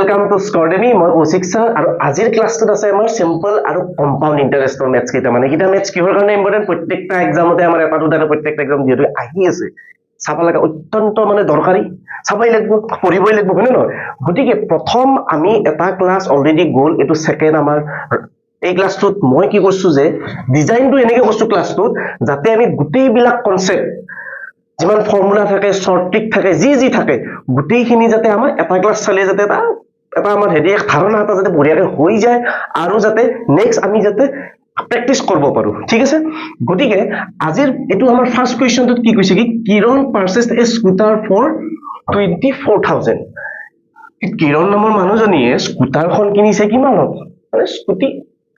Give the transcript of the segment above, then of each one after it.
Welcome to স্কৰ্ডেমি মই Kaushik sir আৰু আজিৰ ক্লাছটোত আছে আমাৰ সিম্পল আৰু কম্পাউণ্ড ইন্টাৰেষ্টৰ মেথছ কেইটা মানে কিটা মেথছ কিহৰ কাৰণে ইম্পৰ্টেন্ট প্ৰত্যেকটা এক্সামতে আমাৰ এটা দুটা প্ৰত্যেকটা এক্সাম যিহেতু আহি আছে চাব লাগে অত্যন্ত মানে দৰকাৰী চাবই লাগিব পঢ়িবই লাগিব হয় নহয় গতিকে প্ৰথম আমি এটা ক্লাছ অলৰেডি গ'ল এটো সেকেন্ড আমাৰ এই ক্লাছটোত মই কি কৰিছো যে ডিজাইনটো এনেকৈ কৰিছো ক্লাছটোত যাতে আমি গোটেই বিলাক কনসেপ্ট যিমান ফৰ্মুলা থাকে শৰ্ট ট্ৰিক থাকে যি থাকে গোটেইখিনি যাতে আমাৰ এটা ক্লাছ চালে যাতে এটা আমাৰ হেৰি ধাৰণা এটা যাতে বঢ়িয়াকৈ হৈ যায় আৰু যাতে নেক্সট আমি যাতে প্ৰেক্টিস কৰিব পাৰো ঠিক আছে গতিকে আজিৰ এটো আমাৰ ফাৰ্স্ট কোৱেশ্চনটোত কি কৈছে কি কিৰণ পাৰচেজ এ স্কুটাৰ ফৰ 24000 কিৰণ নামৰ মানুহজনীয়ে স্কুটাৰখন কিনিছে কিমানত মানে স্কুটি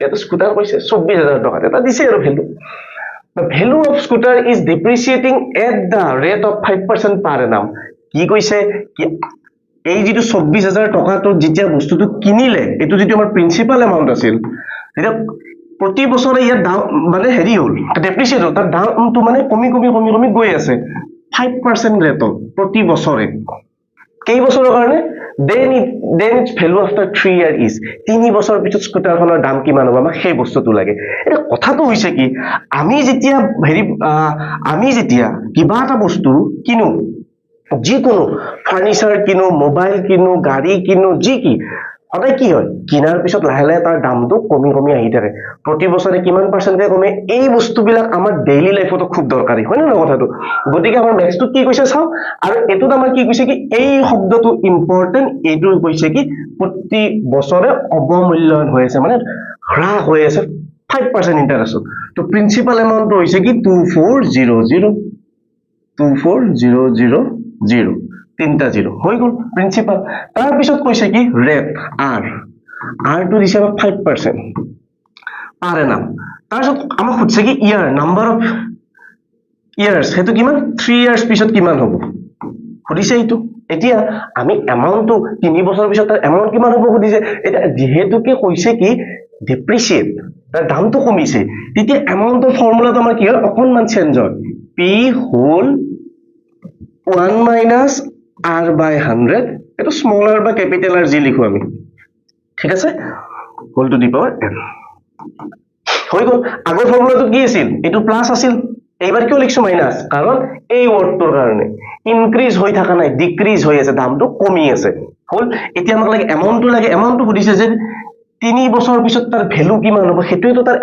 এটা স্কুটাৰ কৈছে 24000 টকা এটা দিছে আৰু value The value of scooter is depreciating at the rate of 5% per annum. কি কৈছে কি এই যেটো 24000 টকাটো যেতিয়া বস্তুটো কিনিলে এটো যেটো আমাৰ প্ৰিন্সিপাল এমাউন্ট আছিল এটা প্ৰতি বছৰে ইয়াৰ দাম মানে হেৰি হ'ল ডেপ্ৰিচিয়েট হ'ল তাৰ দামটো মানে কমি গৈ আছে 5% ৰেটত প্ৰতি বছৰে কেই বছৰৰ কাৰণে then its value after 3 year is 3 বছৰ পিছত স্কুটাৰখনৰ দাম কিমান হ'ব আমাক সেই বস্তুটো লাগে এটা কথাটো হৈছে কি আমি যেতিয়া কিবা এটা বস্তু কিনো যিকোনো ফাৰ্নিচাৰ কিনো মোবাইল কিনো গাড়ী কিনো যি কি সদায় কি হয় কিনাৰ পিছত লাহে লাহে তাৰ দামটো কমি আহি থাকে প্ৰতি বছৰে কিমান পাৰ্চেন্টে কমে এই বস্তুবিলাক আমাৰ ডেইলি লাইফতো খুব দৰকাৰী হয় না কথাটো গতিকে আমাৰ নেক্সটটো কি কৈছে চাও আৰু এটোত আমাৰ কি কৈছে কি এই শব্দটো ইম্পৰ্টেন্ট এটো কৈছে কি প্ৰতি বছৰে অৱমূল্যায়ন হৈ আছে মানে হ্ৰাস হৈ আছে 5% ইন্টাৰেষ্ট তো প্ৰিন্সিপাল এমাউন্ট হৈছে কি 24000 তিনটা জিৰো হৈ গল প্ৰিন্সিপাল তাৰ পিছত কৈছে কি ৰেট r টো দিছে 5% পাৰ এনাম তাৰ পিছত আমাক খুজিছে কি ইয়াৰ নাম্বাৰ অফ ইয়াৰ্স হেতু কিমান 3 ইয়াৰ্স পিছত কিমান হ'ব খুদিছে এইটো এতিয়া আমি এমাউন্টটো 3 বছৰ পিছত তাৰ এমাউন্ট কিমান হ'ব খুদিছে এটা যেহেতু কি কৈছে কি ডেপ্ৰিচিয়েট তাৰ দামটো কমিছে তেতিয়া এমাউন্টৰ ফৰ্মুলাটো আমাৰ কি হয় অকনমান চেঞ্জ হয় p whole 1 minus r by 100 এটো স্মল r বা ক্যাপিটাল r জি লিখো আমি ঠিক আছে whole to the power n হৈ গল আগৰ ফৰ্মুলাটো কি আছিল এটো প্লাস আছিল এইবাৰ কিয় লিখছো মাইনাস কাৰণ এই ওয়াৰ্ডটোৰ কাৰণে ইনক্ৰিজ হৈ থাকা নাই ডিক্ৰিজ হৈ আছে দামটো কমি আছে হল এতিয়া আমাক লাগে এমাউন্টটো সুধিছে যে 3 বছৰ পিছত তাৰ ভ্যালু কিমান হ'ব হেতুটো তাৰ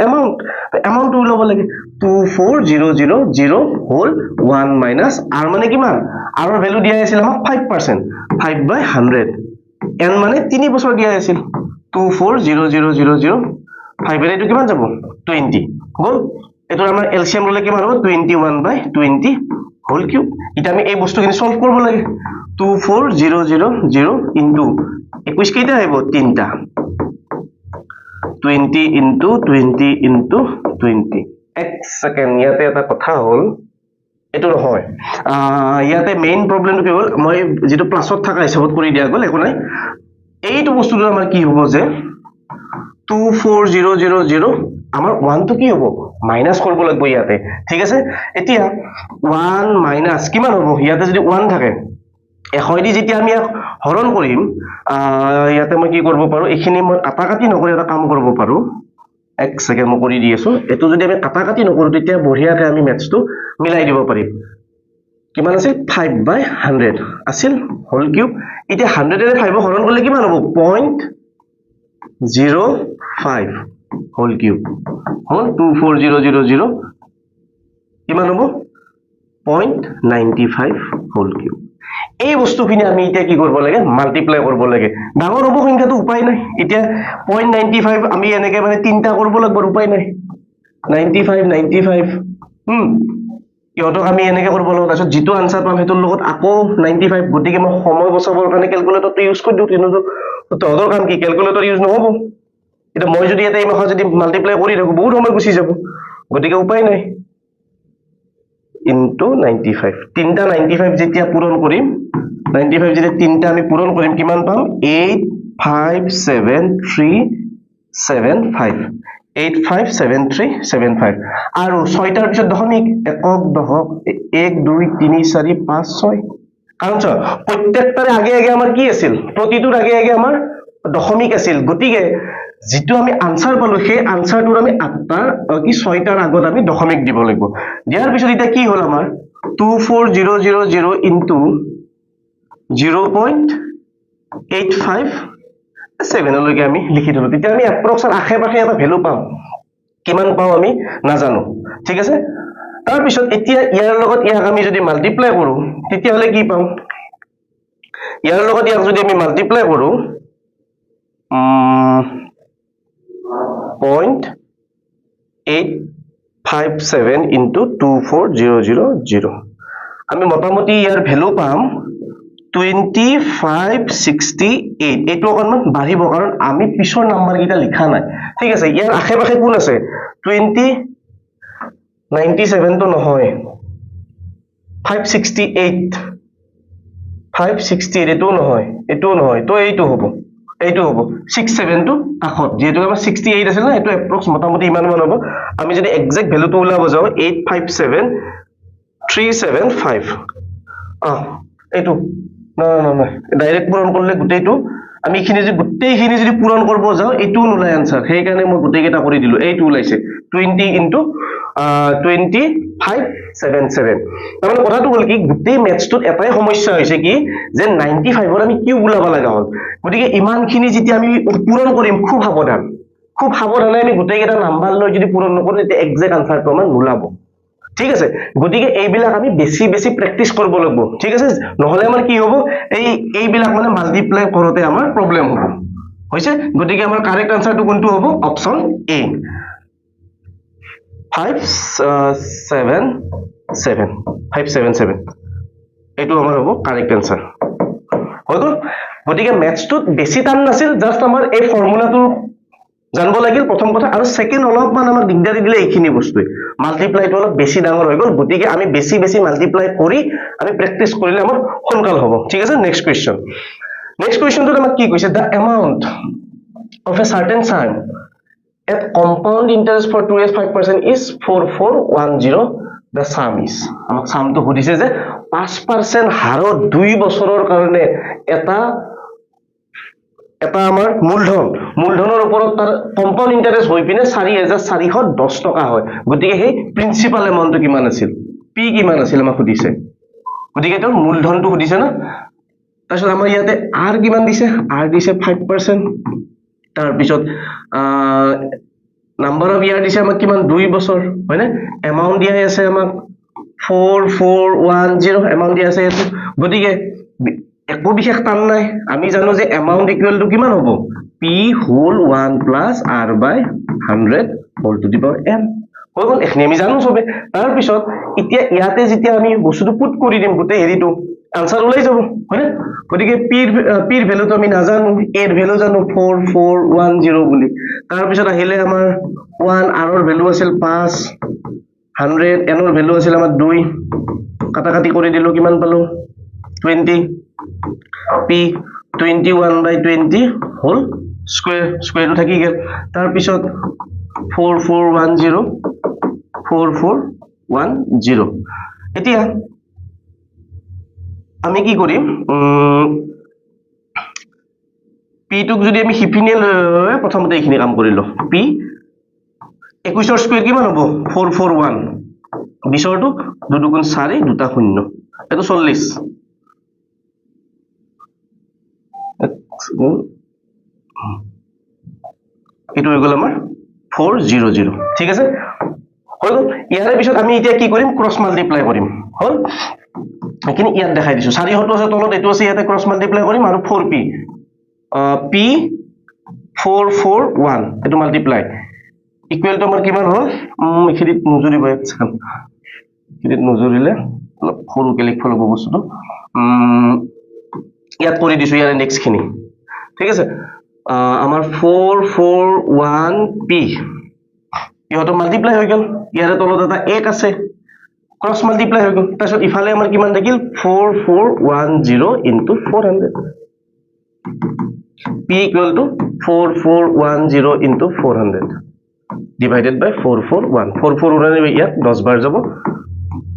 এমাউন্টটো লব লাগে 24000 হোল 1 মাইনাস r মানে কিমান r ৰ ভ্যালু দিয়া আছিল আমাক 5% 5/100 n মানে 3 বছৰ দিয়া আছিল 24000 5 এৰ এটো কিমান যাব 20 গল এটো আমাৰ এলসিএম ললে কিমান হ'ব 21/20 হোল কিউব এটা আমি এই বস্তুখিনি সলভ কৰিব লাগে 24000 ইনটু 21 কেইটা আহিব তিনটা 20 into 20 into 20 এক সেকেন্ড ইয়াতে এটা কথা হল এটো নহয় ইয়াতে মেইন প্ৰবলেমটো কি হল মই যেটো প্লাসত থাকা হিচাপত কৰি দিয়া গল একো নাই এইটো বস্তুটো আমাৰ কি হ'ব যে 24000 আমাৰ 1 টো কি হ'ব মাইনাস কৰিব লাগিব ইয়াতে ঠিক আছে এতিয়া 1 মাইনাস কিমান হ'ব ইয়াতে যদি 1 থাকে এখয়দি যেতিয়া আমি হৰণ কৰিম ইয়াতে মই কি কৰিব পাৰো এখিনি মই কাটাকাটি নকৰি এটা কাম কৰিব পাৰো এক সেকেন্ড মই কৰি দি আছো এটো যদি আমি কাটাকাটি নকৰো তেতিয়া বঢ়িয়াকৈ আমি ম্যাথছটো মিলাই দিব পাৰিম কিমান আছে 5/100 আছিল হোল কিউব এতিয়া 100 এৰে 5 হৰণ কৰিলে কিমান হ'ব 0.05 হোল কিউব হল 24000 কিমান হ'ব 0.95 হোল কিউব এই বস্তুখিনি আমি এতিয়া কি কৰিব লাগে মাল্টিপ্লাই কৰিব লাগে ডাঙৰ হ'ব সংখ্যাটো উপায় নাই এতিয়া 0.95 আমি এনেকৈ মানে তিনটা কৰিব লাগিব উপায় নাই 95 ইহতক আমি এনেকৈ কৰিব লাগিব তাৰপিছত যেটো আনসাৰ পাম হেতুৰ লগত আকৌ 95 গতিকে মই সময় বচাবৰ কাৰণে ক্যালকুলেটৰটো ইউজ কৰি দিও কিন্তু তহঁতৰ কাম কি ক্যালকুলেটৰ ইউজ নহব এটা মই যদি এটা ইমাহ যদি মাল্টিপ্লাই কৰি থাকো বহুত সময় গুছি যাব গতিকে উপায় নাই into 95 তিনটা 95 যেতিয়া পূৰণ কৰিম 95 যেতিয়া তিনটা আমি পূৰণ কৰিম কিমান পাম 857375 857375 আৰু 6টাৰ পিছত দশমিক একক দশক 1 2 3 4 5 6 কাৰণ প্ৰত্যেকটাৰে আগে আগে আমাৰ কি আছিল প্ৰতিটোৰ আগে আগে আমাৰ দশমিক আছিল গতিকে যেটো আমি আনসাৰ পালো সেই আনসাৰটোৰ আমি 8টাৰ কি 6টাৰ আগত আমি দশমিক দিব লাগিব দিয়াৰ পিছত এটা কি হল আমাৰ 24000 ইনটু 0.857 লৈকে আমি লিখি দিলো তেতিয়া আমি এপ্ৰক্স আশে পাশে এটা ভ্যালু পাম কিমান পাও আমি নাজানো ঠিক আছে তাৰ পিছত এতিয়া ইয়াৰ লগত ইয়াক আমি যদি মাল্টিপ্লাই কৰো তেতিয়া হলে কি পাম ইয়াৰ লগত ইয়াক যদি আমি মাল্টিপ্লাই কৰো 0.857 into 24000 আমি মোটামুটি ইয়াৰ ভ্যালু পাম 2568 এইটো অকনমান বাঢ়িব কাৰণ আমি পিছৰ নাম্বাৰ কিটা লিখা নাই ঠিক আছে ইয়াৰ আশে পাশে কোন আছে 97 তো নহয় 568 এটো নহয় তো এইটো হ'ব 67 টো কাখত যেহেতু আমাৰ 68 আছিল না এটো এপ্ৰক্স মোটামুটি ইমান মান হ'ব আমি যদি এক্সাক্ট ভ্যালুটো উলাব যাও 857375 এইটো না ডাইৰেক্ট পূৰণ কৰিলে গুটেইটো আমি গুটেইখিনি যদি পূৰণ কৰিব যাও এইটো নোলাই আনসাৰ সেই কাৰণে মই গুটেই কেটা কৰি দিলো এইটো ওলাইছে 20 into 2577 তাৰমানে কথাটো হল কি গুটেই ম্যাথছটোত এটাই সমস্যা হৈছে কি যে 95 ৰ আমি কিউব উলাব লাগা হল গতিকে ইমানখিনি যেতিয়া আমি পূৰণ কৰিম খুব সাৱধানে আমি গুটেই কেটা নাম্বাৰ লৈ যদি পূৰণ নকৰো তেতিয়া এক্সাক্ট আনসাৰটো আমাৰ নোলাব ঠিক আছে গতিকে এইবিলাক আমি বেছি প্ৰেক্টিস কৰিব লাগিব ঠিক আছে নহলে আমাৰ কি হ'ব এইবিলাক মানে মাল্টিপ্লাই কৰোতে আমাৰ প্ৰবলেম হ'ব হৈছে গতিকে আমাৰ কাৰেক্ট আনসাৰটো কোনটো হ'ব অপচন এ 577 এইটো আমাৰ হ'ব কাৰেক্ট আনসাৰ হৈ গল গতিকে ম্যাথছটোত বেছি টান নাছিল জাস্ট আমাৰ এই ফৰ্মুলাটো জানব লাগিল প্ৰথম কথা আৰু সেকেন্ড অলপমান আমাৰ দিগদাৰি দিলে এইখিনি বস্তু মাল্টিপ্লাইটো অলপ বেছি ডাঙৰ হৈ গল গতিকে আমি বেছি মাল্টিপ্লাই কৰি আমি প্ৰেক্টিস কৰিলে আমাৰ সোনকাল হ'ব ঠিক আছে নেক্সট কোৱেশ্চনটো আমাক কি কৈছে the amount of a certain sum at compound interest for 2 years 5% is 4410 the sum is আমাক সামটো সুধিছে যে 5% হাৰত 2 বছৰৰ কাৰণে এটা আমাৰ মূলধনৰ ওপৰত তাৰ কম্পাউণ্ড ইন্টাৰেষ্ট হৈ পিনে 4410 টকা হয় গতিকে সেই প্ৰিন্সিপাল এমাউন্টটো কিমান আছিল পি কিমান আছিল আমাক সুধিছে গতিকে তোৰ মূলধনটো সুধিছে না তাৰপিছত আমাৰ ইয়াতে আৰ কিমান দিছে আৰ দিছে 5% তাৰ পিছত নাম্বাৰ অফ ইয়াৰ দিছে আমাক কিমান 2 বছৰ হয় না এমাউন্ট দিয়া আছে আমাক 4410 এমাউন্ট দিয়া আছে গতিকে একো বিশেষ টান নাই আমি জানো যে এমাউন্ট ইকুয়াল টু কিমান হ'ব p whole 1 plus r by 100 whole to the power m হৈ গল এখনি আমি জানো সবে তাৰ পিছত এতিয়া ইয়াতে যেতিয়া আমি বস্তুটো পুট কৰি দিম গোটে হেৰিটো আনসাৰ ওলাই যাব হয় না গতিকে p ৰ ভ্যালুটো আমি নাজানো a ৰ ভ্যালু জানো 4410 বুলি তাৰ পিছত আহিলে আমাৰ 1 r ৰ ভ্যালু আছিল 5 100 n ৰ ভ্যালু আছিল আমাৰ 2 কাটাকাটি কৰি দিলো কিমান পালো 20 p 21/20 হোল স্কয়াৰ থাকি গেল তাৰ পিছত 4410 এতিয়া আমি কি কৰিম p টুক যদি আমি হিপিনে প্ৰথমতে এইখিনি কাম কৰিলো p 21 ৰ স্কয়াৰ কিমান হ'ব 441 20 ৰ টুক 2 2 4 দুটা শূন্য এটো 40 এটো হৈ গল আমাৰ 400 ঠিক আছে হৈ গল ইয়াৰ পিছত আমি এতিয়া কি কৰিম ক্ৰস মাল্টিপ্লাই কৰিম হল এখিনি ইয়াত দেখাই দিছো 400 আছে তলত এটো আছে ইয়াতে ক্ৰস মাল্টিপ্লাই কৰিম আৰু 4p p 441 এটো মাল্টিপ্লাই ইকুৱেল টু আমাৰ কিমান হল এখিনিত নজুৰিব এখিনিত নজুৰিলে অলপ সৰুকে লিখব লাগিব বস্তুটো ইয়াত কৰি দিছো ইয়াৰ নেক্সট খিনি ঠিক আছে আমাৰ 441p ইহতো মাল্টিপ্লাই হৈ গল ইয়াৰ তলত এটা 1 আছে ক্ৰস মাল্টিপ্লাই হৈ গল তাৰপিছত ইফালে আমাৰ কিমান থাকিল 4410 into 400 p equal to 4410 into 400 divided by 441 ইয়াত 10 বাৰ যাব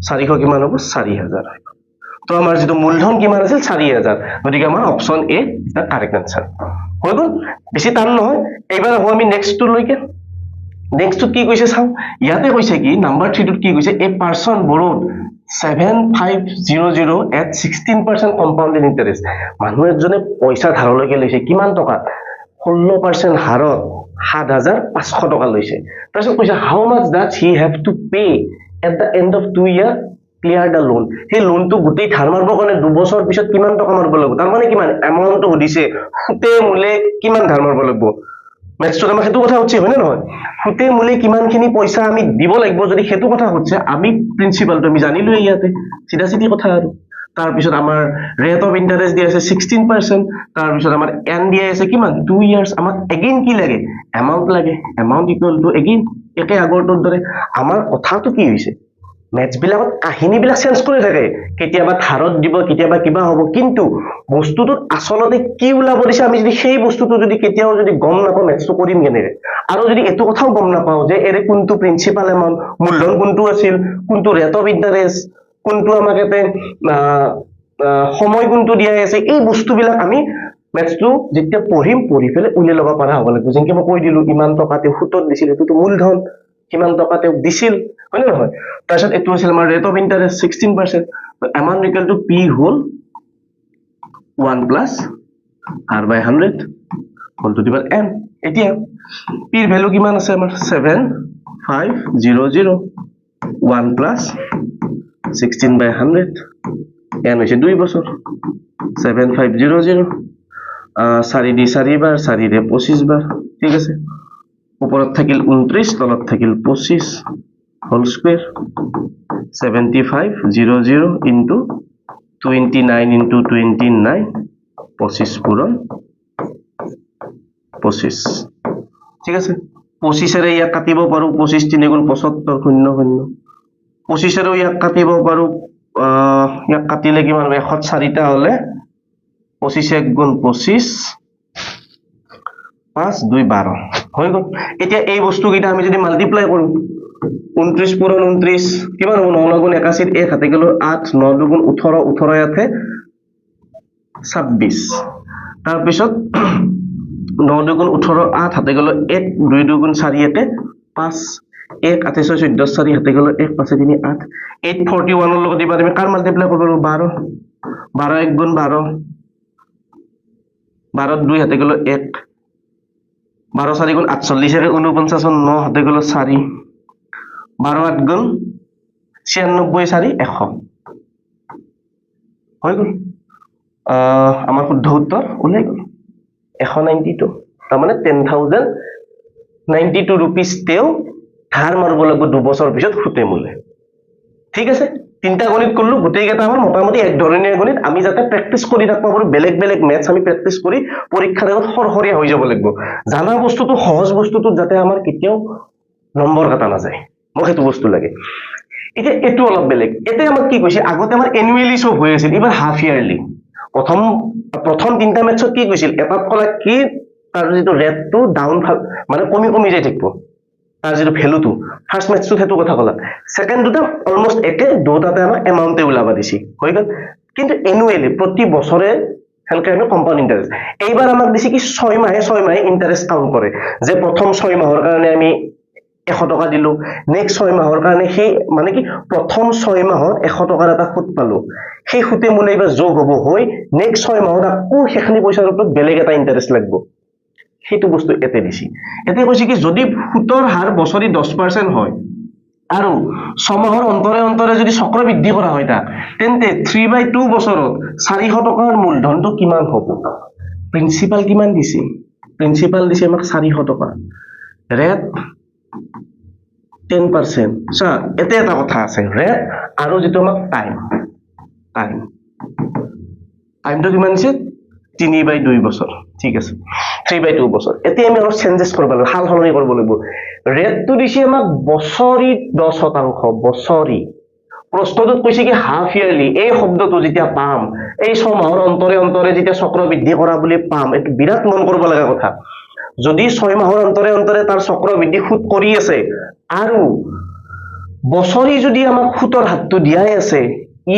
400 কিমান হ'ব 4000 তো আমাৰ যেটো মূলধন কিমান আছিল 4000 গতিকে আমাৰ অপচন এ কাৰেক্ট আনসাৰ হৈ গ'ল, বেছি টান নহয়। এইবাৰ আহো আমি নেক্সটটোলৈকে। নেক্সটটোত কি কৈছে চাওঁ, ইয়াতে কৈছে কি নাম্বাৰ 3টোত কি কৈছে, a person borrowed 7500 at 16% কম্পাউণ্ডেড interest. মানুহ এজনে পইচা ধাৰলৈকে লৈছে, কিমান টকা, 16% হাৰত 7500 টকা লৈছে। তাৰপিছত কৈছে how much does he have to pay at the end of 2 years clear the loan. সেই লোনটো গোটেই ধাৰ মাৰিবৰ কাৰণে 2 বছৰ পিছত কিমান টকা মাৰিব লাগিব, তাৰমানে কিমান এমাউণ্টটো সুধিছে, সুতে মূলে কিমান ধাৰ মাৰিব লাগিব। মেথছটোত আমাক সেইটো কথা সুধিছে, হয়নে নহয়? সুতে মূলে কিমানখিনি পইচা আমি দিব লাগিব, যদি সেইটো কথা সুধিছে, আমি প্ৰিন্সিপালটো আমি জানিলোৱে ইয়াতে, চিধা চিধি কথা আৰু। তাৰপিছত আমাৰ ৰেট অফ ইণ্টাৰেষ্ট দিয়া আছে 16%, তাৰপিছত আমাৰ এন দিয়া আছে কিমান 2 years। আমাক এগেইন কি লাগে, এমাউণ্ট লাগে, এমাউণ্ট ইকুৱেল টু এগেইন একে আগৰটোৰ দৰে। আমাৰ কথাটো কি হৈছে, মেথছ বিলাকত কাহিনীবিলাক চেঞ্জ কৰি থাকে, কেতিয়াবা ধাৰত দিব, কেতিয়াবা কিবা হ'ব, কিন্তু বস্তুটোত আচলতে কি ওলাব দিছে আমি যদি সেই বস্তুটো যদি কেতিয়াও যদি গম নাপাওঁ, মেথছটো কৰিম কেনেকে। আৰু যদি এইটো কথাও গম নাপাওঁ যে এৰে কোনটো প্ৰিন্সিপাল এমাউণ্ট, মূলধন কোনটো আছিল, কোনটো ৰেট অফ ইণ্টাৰেষ্ট, কোনটো আমাক ইয়াতে সময় কোনটো দিয়া আছে, এই বস্তুবিলাক আমি মেথছটো যেতিয়া পঢ়িম, পঢ়ি পেলাই উলিয়াই ল'ব পৰা হ'ব লাগিব। যেনেকে মই কৈ দিলো, ইমান টকা তেওঁ সুতত দিছিল, সেইটোতো মূলধন, কিমান টকা তেওঁক দিছিল, হয় নে নহয়? তাৰপিছত এইটো আছিল আমাৰ rate of interest 16%, amount equal to p হ'ল 1 plus r by 100 whole to the power n। এতিয়া পিৰ ভ্যালু কিমান আছে আমাৰ 7500, 1 প্লাছ 16 by 100, n হৈছে 2 বছৰ, 7500, 4 দি 4 বাৰ, 4 ৰে 25 বাৰ, ঠিক আছে। ওপৰত থাকিল 29, তলত থাকিল 25 হোল স্কুৱেৰ, 7500 ইনটু 29 ইনটু 29, 25 পূৰণ 25, ঠিক আছে। 25ৰে ইয়াক কাটিব পাৰো, 25 3 গুণ 75, 0 0। 25ৰে ইয়াক কাটিব পাৰো, ইয়াক কাটিলে কিমান হ'ব, 104টা হলে 25 1 গুণ 25, 5 2 12 হৈ গ'ল। এতিয়া এই বস্তুকেইটা আমি যদি মাল্টিপ্লাই কৰো, 29 পূৰণ 29 কিমান হ'ব, 9 গুণ 81, 1 হাতে গেল 8, 9 দুগুণ 18, 18 ইয়াতে 26। তাৰপিছত 9 দুগুণ 18, 8 হাতে গেল 1, 2 দুগুণ 4 একে 5, 1 8 6 14, 4 হাতে গেল 1, 5 3 8, 841 ৰ লগত এবাৰ আমি কাৰ মাল্টিপ্লাই কৰিব লাগিব, 12, 12 1 গুণ 12, 12 2 হাতে গেল 1, 12 4 গুণ 48, 49, 9 হাতে গেল 4, 12 8 গুণ 96, 4 100 হৈ গ'ল। আমাৰ শুদ্ধ উত্তৰ ওলাই গ'ল 192, তাৰমানে 10,092 rupees তেওঁ ধাৰ মাৰিব লাগিব 2 বছৰ পিছত সুতে মূলে। ঠিক আছে, তিনটা গণিত কৰলো, গোটেইকেইটা আমাৰ মোটামুটি এক ধৰনেৰ গণিত। আমি যাতে প্ৰ্যাকটিস কৰি থাকব পাৰো, বেলেগ বেলেগ মেথছ আমি প্ৰ্যাকটিস কৰি পৰীক্ষাৰ আগত সৰসৰীয়া হৈ যাব লাগিব। জানা বস্তুটো, সহজ বস্তুটো যাতে আমাৰ কেতিয়াও নম্বৰ কাটা নাযায়, মোক সেইটো বস্তু লাগে। এতিয়া এইটো অলপ বেলেগ। এতিয়া আমাক কি কৈছে, আগতে আমাৰ এনুৱেলি চব হৈ আছিল, এবাৰ হাফ ইয়াৰলি। প্ৰথম তিনটা মেথছত কি কৈছিল, এটাত কলা কি তাৰ যিটো ৰেটটো ডাউন মানে কমি কমি যাই থাকিব, তাৰ যিটো ভ্যালুটো। ফাৰ্স্ট মেথছটো সেইটো কথা কলা। সেকেন্ড দুটা অলমোস্ট একে, দুটাতে আমাৰ এমাউন্টে ওলাবা দিছি, হৈ গ'ল। কিন্তু এনুৱেলি প্ৰতি বছৰে হেলকে আমি কম্পাউণ্ড ইন্টাৰেষ্ট। এইবাৰ আমাক দিছে কি 6 মাহে ইন্টাৰেষ্ট কাউন্ট কৰে, যে প্ৰথম 6 মাহৰ কাৰণে আমি 100 টকা দিলো, নেক্সট 6 মাহৰ কাৰণে সেই মানে কি প্ৰথম 6 মাহত 100 টকাৰ এটা সুদ পালো, সেই সুতে মূলে এইবাৰ যোগ হ'ব, হৈ নেক্সট 6 মাহত আকৌ সেইখিনি পইচাৰ ওপৰত বেলেগ এটা ইন্টাৰেষ্ট লাগিব। সেইটো বস্তু এতে দিছি। এতে কৈছে কি যদি সুতৰ হাৰ বছৰি 10% হয় আৰু 6 মাহৰ অন্তৰে অন্তৰে যদি চক্ৰ বৃদ্ধি কৰা হয় তাক, তেন্তে 3/2 বছৰত 400 টকাৰ মূলধনটো কিমান হ'ব? প্ৰিন্সিপাল কিমান দিছে? প্ৰিন্সিপাল দিছে আমাক 400 টকা, ৰেট 10%। চা এতে এটা কথা আছে, ৰেট আৰু যিটো আমাক টাইমটো কিমান দিছে? 3/2 বছৰ। ঠিক আছে, 3/2 বছৰ। এতিয়া আমি অলপ চেঞ্জেছ কৰিব লাগিব, সাল সলনি কৰিব লাগিব। ৰেটটো দিছে আমাক বছৰি 10%, বছৰি। প্ৰশ্নটোত কৈছে কি হাফ ইয়াৰলি। এই শব্দটো যেতিয়া পাম, এই 6 মাহৰ অন্তৰে অন্তৰে যেতিয়া চক্ৰ বৃদ্ধি কৰা বুলি পাম, এইটো বিৰাট মন কৰিব লগা কথা। যদি 6 মাহৰ অন্তৰে অন্তৰে তাৰ চক্ৰ বৃদ্ধি সুদ কৰি আছে আৰু বছৰি যদি আমাক সুতৰ হাতটো দিয়াই আছে,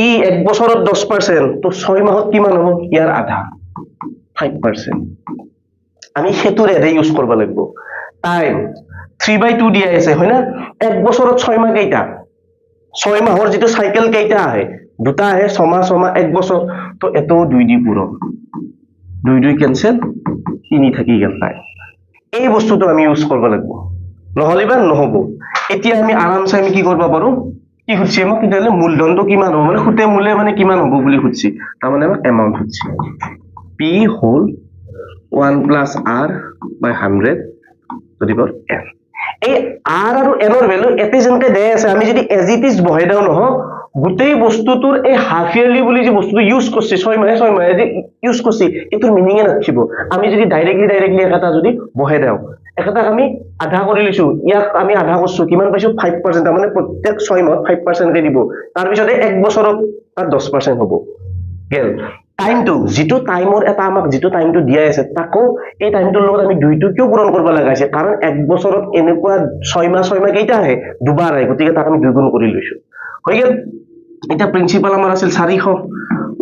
ই এক বছৰত 10%, তো 6 মাহত কিমান হ'ব? ইয়াৰ আধা, 5%। আমি সেতুৰ এৰে ইউজ কৰিব লাগিব টাইম 3/2 দিয়া আছে হয় না এক বছৰত 6 মাহ কেইটা 6 মাহৰ যেটো সাইকেল কেইটা আহে দুটা আহে 6 মাহ 6 মাহ এক বছৰ তো এটো 2 দি পূৰণ 2 কেনসেল 3 থাকি গেল টাইম এই বস্তুটো আমি ইউজ কৰিব লাগিব নহলে বা নহব এতিয়া আমি আৰামছে আমি কি কৰিব পাৰো কি খুঁজছে আমাক তেতিয়াহ'লে মূলধনটো কিমান হ'ব মানে সুতে মূলে মানে কিমান হ'ব বুলি খুঁজছে তাৰমানে আমাক এমাউন্ট খুঁজছে p whole 1 plus r by 100 to the power n এই r আৰু n ৰ ভ্যালু এতে যেনকে দে আছে আমি যদি এজ ইট ইজ বহাই দাও নহ গোটেই বস্তুটোৰ এই হাফ ইয়াৰলি বুলি যে বস্তুটো ইউজ কৰিছে 6 মাহে যে ইউজ কৰিছে এটোৰ মিনিংয়ে নাথাকিব আমি যদি ডাইৰেক্টলি এটা যদি বহাই দাও এটা আমি আধা কৰি লৈছো ইয়াক আমি আধা কৰিছো কিমান পাইছো 5% তাৰ মানে প্ৰত্যেক 6 মাহত 5% কে দিব তাৰ পিছতে এক বছৰত তাত 10% হ'ব গেল টাইমটো যেটো টাইমৰ এটা আমাক যেটো টাইমটো দিয়া আছে তাকো এই টাইমটোৰ লগত আমি দুইটো কিয় পূৰণ কৰিব লাগা আছে কাৰণ এক বছৰত এনেকুৱা 6 মাহ কেইটা আহে দুবাৰ আহে গতিকে তাক আমি দুই গুণ কৰি লৈছো হৈ গেল এটা প্ৰিন্সিপাল আমাৰ আছিল 400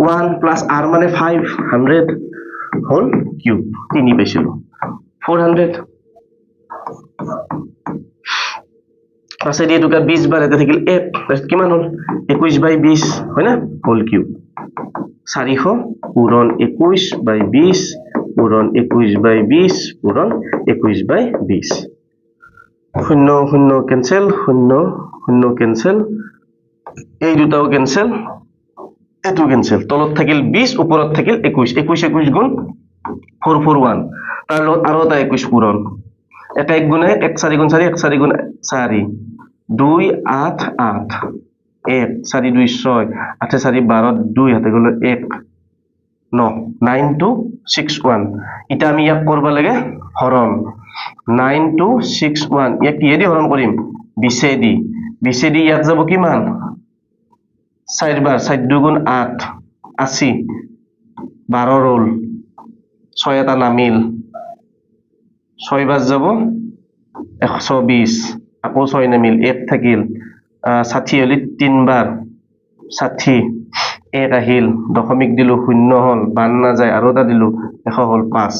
1 plus r মানে 500 হোল কিউব 3 পাইছিলো 400 আছে দিয়ে দুকা 20 বাৰ এটা থাকিল 1 তাৰপিছত কিমান হল 21/20 হয় না হোল কিউব 400 পূৰণ 21/20 পূৰণ 21/20 পূৰণ 21/20 শূন্য শূন্য কেনসেল শূন্য শূন্য কেনসেল এই দুটাও কেনসেল এটো কেনসেল তলত থাকিল 20 ওপৰত থাকিল 21 গুণ 441 তাৰ লগত আৰু এটা 21 পূৰণ এটা এক গুণে 1 4 গুণ 4 1 4 গুণ 4 2 8 8 1 4 2 6 8 4 12 2 হাতে গলে 1 9 9 2 6 1 এটা আমি ইয়াক কৰিব লাগে হৰণ 9 2 6 1 ইয়াক কিহে দি হৰণ কৰিম 20 দি ইয়াক যাব কিমান 4 বাৰ 4 2 গুণ 8 80 12 ৰল 6 এটা নামিল 6 বাৰ যাব 120 আকৌ 6 নামিল 1 থাকিল 60 হলি 3 বাৰ 60 1 আহিল দশমিক দিলো শূন্য হল বান না যায় আৰু এটা দিলো 100 হল 5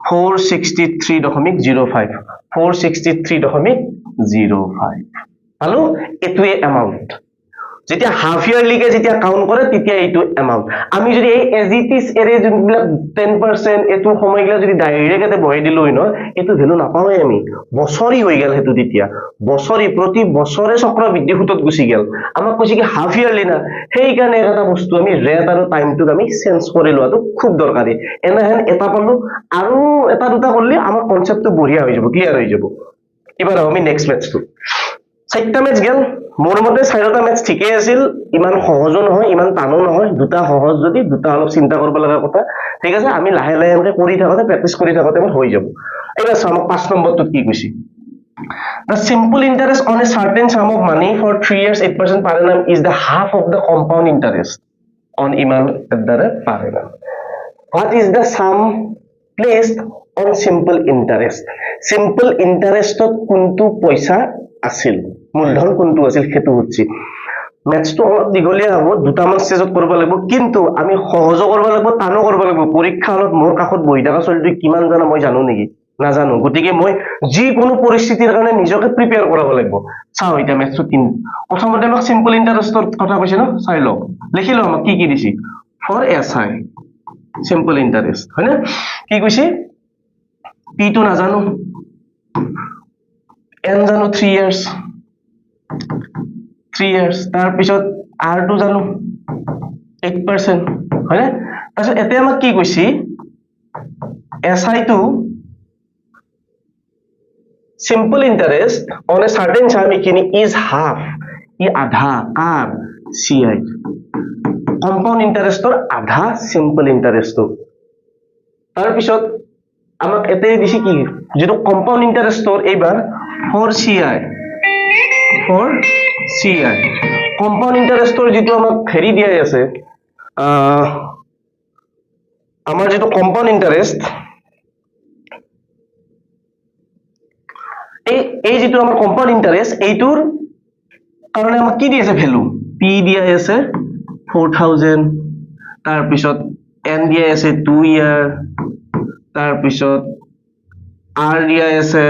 463.05 463.05 আলো এটোৱে এমাউন্ট যেতিয়া হাফ ইয়াৰলি কে যেতিয়া কাউন্ট কৰে তেতিয়া এইটো এমাউন্ট আমি যদি এই এজ ইট ইজ এৰে যোনবিলাক 10% এটো সময়গলা যদি ডাইৰেক্ট এতে বহাই দিলো ন এটো ভ্যালু নাপাওঁই আমি বছৰি হৈ গেল হেতু তেতিয়া বছৰি প্ৰতি বছৰে চক্ৰবৃদ্ধি সুতত গুছি গেল আমাক কৈছে কি হাফ ইয়াৰলি না সেই কাৰণে এটা বস্তু আমি ৰেট আৰু টাইমটো আমি চেঞ্জ কৰি লোৱাটো খুব দৰকাৰী এনাহেন এটা পালো আৰু এটা দুটা কৰলে আমাৰ কনসেপ্টটো বঢ়িয়া হৈ যাব ক্লিয়াৰ হৈ যাব এবাৰ আমি নেক্সট ম্যাথটো চাইটা ম্যাথ গেল মোৰ মতে চাৰিটা ম্যাথ ঠিকই আছিল ইমান সহজ নহয় ইমান টানো নহয় দুটা সহজ যদি দুটা অলপ চিন্তা কৰিব লগা কথা ঠিক আছে আমি লাহে লাহে এনেকৈ কৰি থাকোতে প্ৰেক্টিস কৰি থাকোতে মোৰ হৈ যাব এবাৰ চাম 5 নম্বৰটো কি কৈছি The simple interest on a certain sum of money for 3 years 8% per annum is the half of the compound interest on iman per annum. What is the sum placed on simple interest? Simple interest kuntu paisa আছিল মূলধন কোনটো আছিল হেতু হচ্ছে ম্যাথটো অলপ দিগলিয়া হ'ব দুটামান স্টেজত কৰিব লাগিব কিন্তু আমি সহজ কৰিব লাগিব টানো কৰিব লাগিব পৰীক্ষা হলত মোৰ কাখত বহি থকা চলিটো কিমান জানা মই জানো নেকি নাজানো গতিকে মই যি কোনো পৰিস্থিতিৰ কাৰণে নিজকে প্ৰিপেয়াৰ কৰাব লাগিব চাও এটা ম্যাথটো প্ৰথমতে আমাক সিম্পল ইন্টাৰেষ্টৰ কথা কৈছে ন চাই লও লিখিলো আমাক কি কি দিছি ফৰ এসআই সিম্পল ইন্টাৰেষ্ট হয় না কি কৈছে পি টো নাজানো n জানো 3 years তাৰ পিছত r টো জানো 8% হয় না তাৰপিছত এতে আমাক কি কৈছি SI টো simple interest on a certain sum equity is half ই আধা কাৰ CI compound interest ৰ আধা simple interest টো তাৰ পিছত আমাক এতে দিছি কি যেটো compound interest ৰ এইবাৰ for CI compound interest ৰ যেটো আমাক হেৰি দিয়া আছে আমাৰ যেটো compound interest এই যেটো আমাৰ compound interest এইটোৰ কাৰণে আমাক কি দিয়া আছে ভ্যালু p দিয়া আছে 4000 তাৰ পিছত n দিয়া আছে 2 year তাৰ পিছত R দিয়া আছে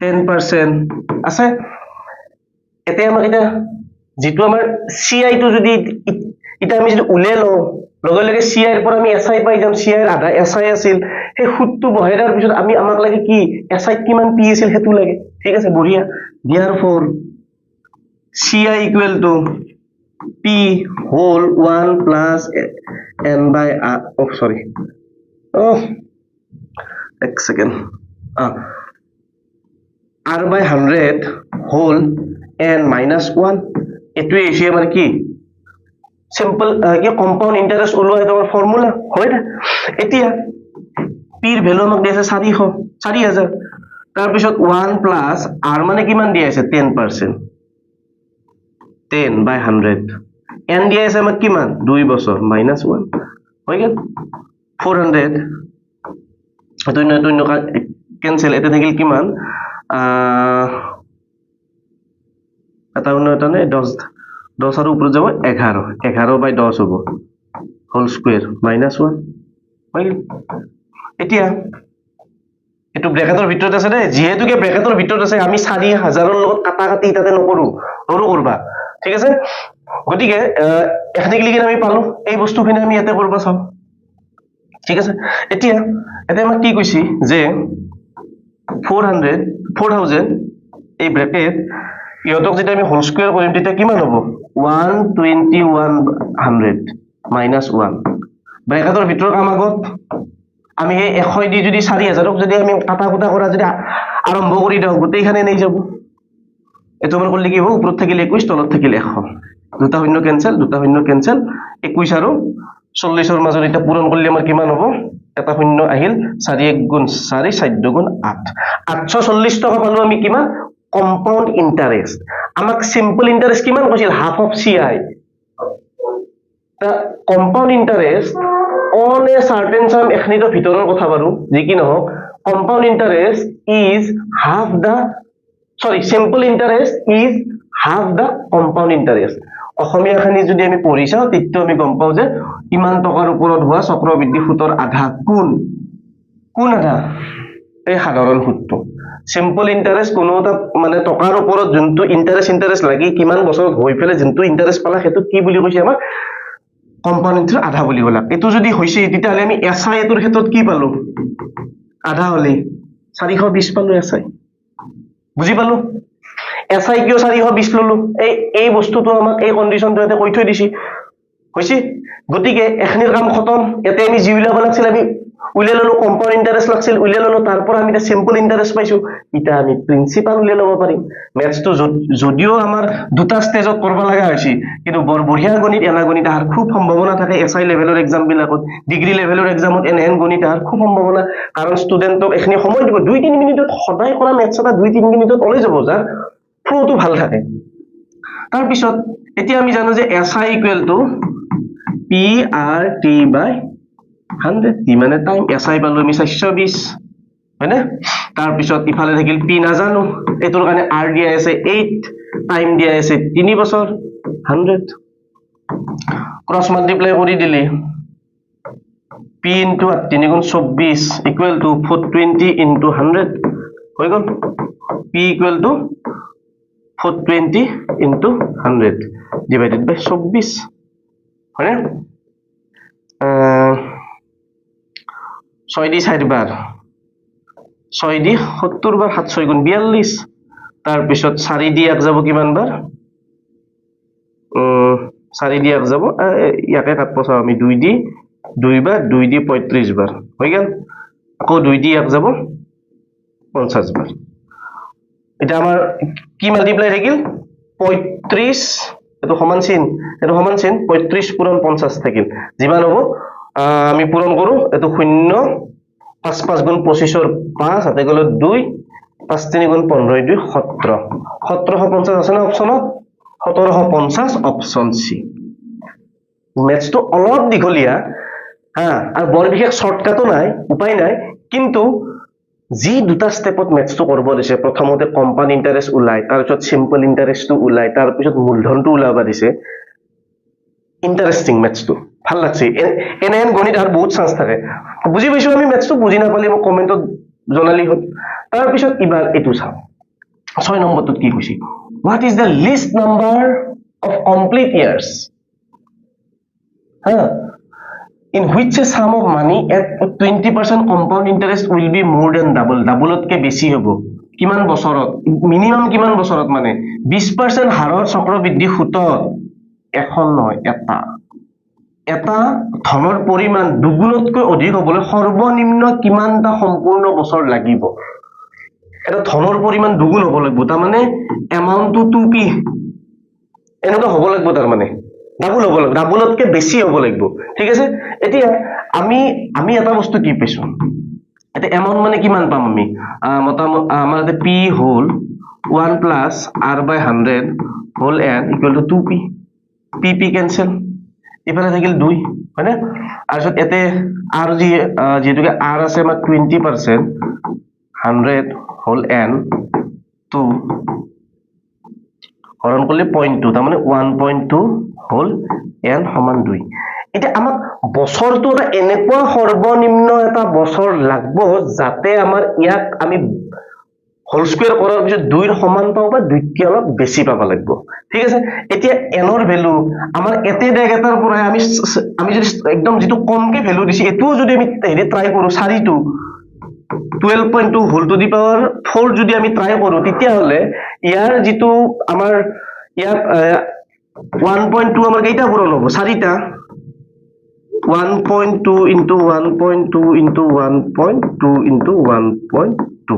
10% আছে এতিয়া আমাক এটা যেটো আমাৰ CI টো যদি এটা আমি যদি উলিয়াই লওঁ লগে লগে CI এর পৰা আমি SI পাই যাম CI এৰ আধা SI আছিল সেই সুতটো বহাই দিয়াৰ পিছত আমি আমাক লাগে কি SI কিমান P আছিল হেতু লাগে ঠিক আছে বঢ়িয়া therefore CI equal to P whole 1 plus n by R oh sorry oh एक second R by 100 whole n minus 1 এটুৱে এসে মানে কি সিম্পল কি কম্পাউন্ড ইন্টাৰেস্ট ওলোৱা এটা ফর্মুলা হয় না এতিয়া p এর ভ্যালু আমাক দিছে 4000 তার পিছত 1 প্লাস r মানে কিমান দিয়া আছে 10% 10 by 100 n দিয়া আছে আমাক কিমান 2 বছর minus 1 হৈ গেল 400 দুই ন ক্যান্সেল এটা থাকিল কিমান এটা এটা নাই 10 আর উপরে যাব 11 by 10 হবো হোল স্কয়ার minus 1 হৈ গেল এতিয়া এটো ব্ৰ্যাকেটৰ ভিতৰত আছে দে যেহেতু কে ব্ৰ্যাকেটৰ ভিতৰত আছে আমি 4000 ৰ লগত কাটা কাটি ইটাতে নকৰো কৰবা ঠিক আছে গতিকে এখানে লিখি আমি পালো এই বস্তুখিনি আমি ইয়াতে কৰবা চাও ঠিক আছে এতিয়া এতে আমাক কি কৈছি যে 4000 এই ব্র্যাকেট ইহতক যদি আমি হোল স্কয়ার কৰিম তেতিয়া কিমান হ'ব 12100 minus 1 ব্ৰ্যাকেটৰ ভিতৰৰ কাম আগত আমি এই 100 দি যদি 4000 ক যদি আমি কাটা কুটা কৰা যদি আৰম্ভ কৰি দাও গোটেইখানে নেই যাব এটো আমাৰ কৰলে কি হ'ব উপৰত থাকিলে 21 তলত থাকিলে 100 দুটা শূন্য ক্যান্সেল 21 আৰু 40 ৰ মাজত এটা পূৰণ কৰিলে আমাৰ কিমান হ'ব এটা শূন্য আহিল 4 1 গুণ 4 4 গুণ 8 840 টকা পালো আমি কিমান কম্পাউন্ড ইন্টারেস্ট আমাক সিম্পল ইন্টারেস্ট কিমান কৈছিল হাফ অফ CI তা compound interest on a certain sum এখনিটো ভিতৰৰ কথা বাৰু যি কি নহওক compound interest is half the sorry simple interest is half the compound interest অসমীয়া খানি যদি আমি পঢ়ি চাও তেতিয়া আমি গম পাও যে ইমান টকাৰ ওপৰত হোৱা চক্ৰবৃদ্ধি সুতৰ আধা কোন আধা এই সাধাৰণ সুতটো সিম্পল ইন্টাৰেস্ট কোনো এটা মানে টকাৰ ওপৰত যোনটো ইন্টাৰেস্ট লাগি কিমান বছৰ হৈ ফেলে যোনটো ইন্টারেস্ট পালা হেতু কি বুলি কৈছে আমাক কম্পাউন্ড ইন্টারেস্ট আধা বুলি কলা এটো যদি হৈছে তেতিয়ালে আমি এসআই এটোৰ ক্ষেত্ৰত কি পালো আধা হলি 420 পালো এসআই বুজি পালো এসআই কিয় 420 ললো এই বস্তুটো আমাক এই কন্ডিশনটো এতে কৈ থৈ দিছি হৈছে গতিকে এখনিৰ কাম খতম এতে আমি জিউলা লাগছিল আমি উলিয়াই ললো কম্পাউন্ড ইন্টারেস্ট লাগছিল উলিয়াই ললো তারপর আমি এটা সিম্পল ইন্টারেস্ট পাইছো এটা আমি প্রিন্সিপাল উলিয়াই লব পাৰিম ম্যাথটো যদিও আমাৰ দুটা স্টেজত কৰিব লাগা হৈছে কিন্তু বৰ বঢ়িয়া গণিত এনা গণিত আৰ খুব সম্ভাৱনা থাকে এসআই লেভেলৰ এক্সাম বিলাকত ডিগ্ৰী লেভেলৰ এক্সামত এনহেন গণিত আৰ খুব সম্ভাৱনা কাৰণ ষ্টুডেন্টক এখনি সময় দিব 2-3 মিনিটত সদায় কৰা ম্যাথছ এটা 2-3 মিনিটত ওলাই যাব যাৰ ফ্লোটো ভাল থাকে তাৰ পিছত এতিয়া আমি জানো যে SI equal to PRT by 100 T মানে টাইম এসআই পালো আমি 420 হয়নে তাৰ পিছত ইফালে থাকিল পি নাজানো এটোৰ কাৰণে আৰ দিয়া আছে 8 টাইম দিয়া আছে 3 বছৰ 100 ক্ৰস মাল্টিপ্লাই কৰি দিলে p into 3 গুণ 24 equal to 420 into 100 হৈ গল p equal to 420 into 100 divided by 24 হয়নে 6 দি 4 বার 6 দি 70 বার 7 6 গুণ 42 তার পিছত 4 দি 1 যাব কিমান বার 4 দি 1 যাব ইয়াকে কাটব চাও আমি 2 দি 2 বার 2 দি 35 বার হৈ গেল আকৌ 2 দি 1 যাব 50 বার এটা আমার কি মাল্টিপ্লাই থাকিল 35 এটো সমান চিন 35 পূরণ 50 থাকিল যিমান হ'ব আমি পূরণ কৰো এটো 0 5 5 গুণ 25 ৰ 5 হাতে গলে 2 5 3 গুণ 15 2 17 1750 আছে না অপশনত 1750 অপশন সি ম্যাথছ তো অলপ দীঘলীয়া হ্যাঁ আর বৰ বিশেষ শৰ্টকাটও নাই উপায় নাই কিন্তু যি দুটা স্টেপত ম্যাথছ তো কৰিব দিছে প্ৰথমতে কম্পাউন্ড ইন্টাৰেস্ট উলাই তাৰ পিছত সিম্পল ইন্টাৰেস্ট তো উলাই তাৰ পিছত মূলধনটো উলাবা দিছে ইন্টারেস্টিং ম্যাথছ তো ভাল লাগছে এনএন গণিত আর বহুত চান্স থাকে বুজি পাইছো আমি ম্যাথছ তো বুজি নাপালে মোক কমেন্টত জনালি হ'ল তাৰ পিছত এবাৰ এইটো চাওঁ 6 নম্বৰটোত কি কৈছে what is the least number of complete years in which a sum of money at 20% compound interest will be more than ডাবলতকে বেছি হ'ব কিমান বছৰত মিনিমাম কিমান বছৰত মানে 20% হাৰৰ চক্ৰবৃদ্ধি সুতত এখন নহয় এটা ধনৰ পৰিমাণ দুগুণতকৈ অধিক হ'বলৈ সৰ্বনিম্ন কিমানটা সম্পূৰ্ণ বছৰ লাগিব এটা ধনৰ পৰিমাণ দুগুণ হ'ব লাগিব তাৰ মানে এমাউন্টটো 2p এনেকুৱা হ'ব লাগিব তাৰ মানে ডাবল হ'ব লাগিব ডাবলতকে বেছি হ'ব লাগিব ঠিক আছে এতিয়া আমি এটা বস্তু কি পাইছো এটা এমাউন্ট মানে কিমান পাম আমি মোটামুটি আমাৰ এটা p whole 1 plus r by 100 whole n equal to 2p p cancel ইফালে থাকিল 2 হয় না তাৰপিছত এতে r যেহেতুকে r আছে আমাৰ 20% 100 হোল n 2 হৰণ কৰিলে 0.2 তাৰ মানে 1.2 হোল n সমান 2 এটা আমাক বছৰটো এটা এনেকুৱা সৰ্বনিম্ন এটা বছৰ লাগব যাতে আমাৰ ইয়াক আমি হোল স্কয়াৰ কৰাৰ পিছত 2 ৰ সমান পাও বা 2 কে অলপ বেছি পাব লাগিব ঠিক আছে এতিয়া n ৰ ভ্যালু আমাৰ এতে ডেগ এটাৰ পৰা আমি যদি একদম যেটো কমকে ভ্যালু দিছি এটো যদি আমি হেৰি ট্ৰাই কৰো 4 টো 12.2 হোল টু দি পাৱাৰ 4 যদি আমি ট্ৰাই কৰো তেতিয়া হলে ইয়াৰ যেটো আমাৰ ইয়াত 1.2 আমাৰ কেইটা পূৰণ হ'ব 4টা 1.2 into 1.2 into 1.2 into 1.2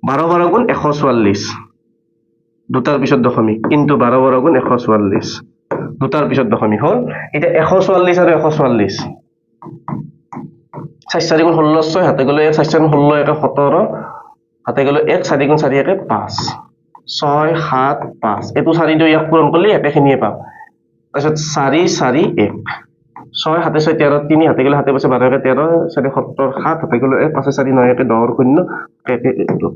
12 12 গুণ 144 দুটাৰ পিছত দশমিক ইনটু 12 12 গুণ 144 দুটাৰ পিছত দশমিক হ'ল এটা 144 আৰু 144 4 4 গুণ 16 6 হাতে গলে 4 4 গুণ 16 একে 17 হাতে গলে 1 4 গুণ 4 একে 5 6 7 5 এটো 4 টো ইয়াক পূৰণ কৰিলে একেখিনিয়ে পাম তাৰপিছত 4 4 1 6 7 6 13 3 হাতে গলে হাতে পাছে 12 একে 13 4 70 7 হাতে গলে 1 5 4 9 একে 10 0 একে 1